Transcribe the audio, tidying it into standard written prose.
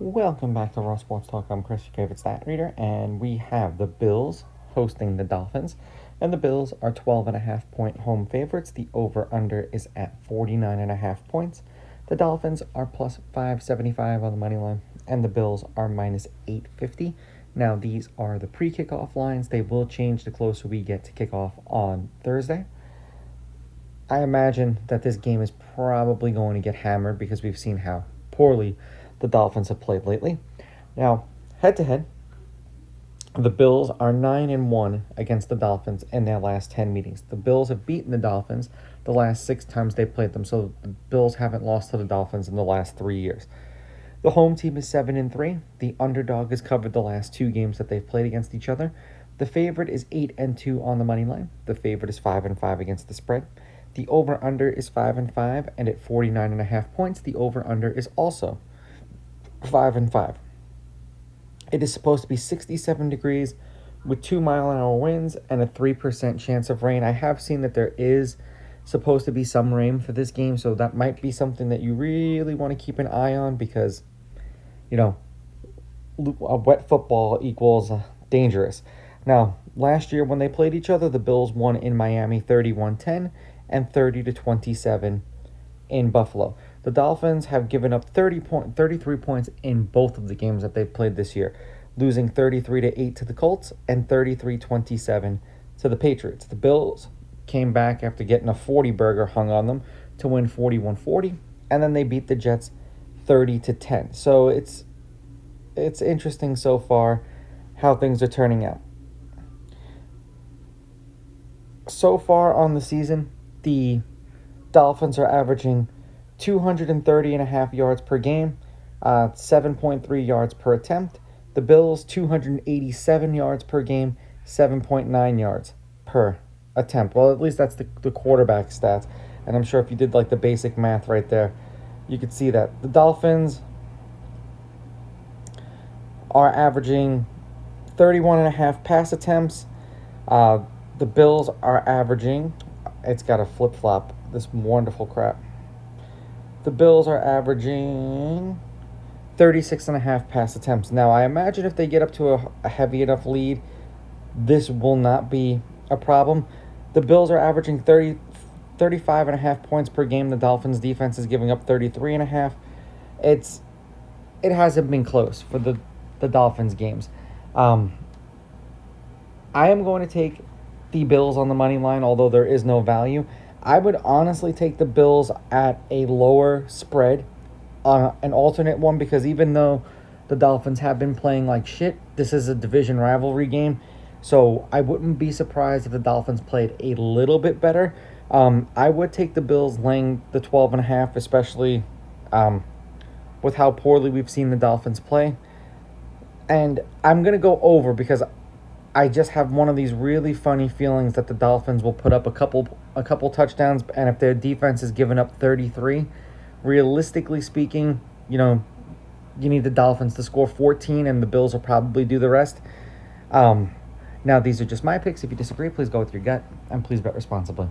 Welcome back to Raw Sports Talk. I'm Chris, your favorite stat reader, and we have the Bills hosting the Dolphins, and the Bills are 12.5 point home favorites. The over/under is at 49.5 points. The Dolphins are plus 575 on the money line, and the Bills are minus 850. Now these are the pre-kickoff lines. They will change the closer we get to kickoff on Thursday. I imagine that this game is probably going to get hammered because we've seen how poorly the Dolphins have played lately. Now, head to head, the Bills are 9-1 against the Dolphins in their last 10 meetings. The Bills have beaten the Dolphins the last 6 times they played them, so the Bills haven't lost to the Dolphins in the last 3 years. The home team is 7-3. The underdog has covered the last 2 games that they've played against each other. The favorite is 8-2 on the money line. The favorite is 5-5 against the spread. The over/under is 5-5, and at 49.5 points, the over/under is also 5-5. It is supposed to be 67 degrees with 2-mile-an-hour winds and a 3% chance of rain. I have seen that there is supposed to be some rain for this game, so that might be something that you really want to keep an eye on because, a wet football equals dangerous. Now, last year when they played each other, the Bills won in Miami 31-10 and 30-27 in Buffalo. The Dolphins have given up 33 points in both of the games that they've played this year, losing 33-8 to the Colts and 33-27 to the Patriots. The Bills came back after getting a 40-burger hung on them to win 41-40, and then they beat the Jets 30-10. So it's interesting so far how things are turning out. So far on the season, the Dolphins are averaging 230.5 yards per game, 7.3 yards per attempt. The Bills, 287 yards per game, 7.9 yards per attempt. Well, at least that's the quarterback stats. And I'm sure if you did the basic math right there, you could see that. The Dolphins are averaging 31.5 pass attempts. The Bills are averaging, it's got a flip-flop, this wonderful crap. The Bills are averaging 36.5 pass attempts. Now, I imagine if they get up to a heavy enough lead, this will not be a problem. The Bills are averaging 35.5 points per game. The Dolphins' defense is giving up 33.5. It hasn't been close for the Dolphins games. I am going to take the Bills on the money line, although there is no value. I would honestly take the Bills at a lower spread, an alternate one, because even though the Dolphins have been playing like shit, this is a division rivalry game. So I wouldn't be surprised if the Dolphins played a little bit better. I would take the Bills laying the 12.5, especially with how poorly we've seen the Dolphins play. And I'm going to go over because I just have one of these really funny feelings that the Dolphins will put up a couple touchdowns, and if their defense is giving up 33, realistically speaking, you need the Dolphins to score 14, and the Bills will probably do the rest. Now, these are just my picks. If you disagree, please go with your gut, and please bet responsibly.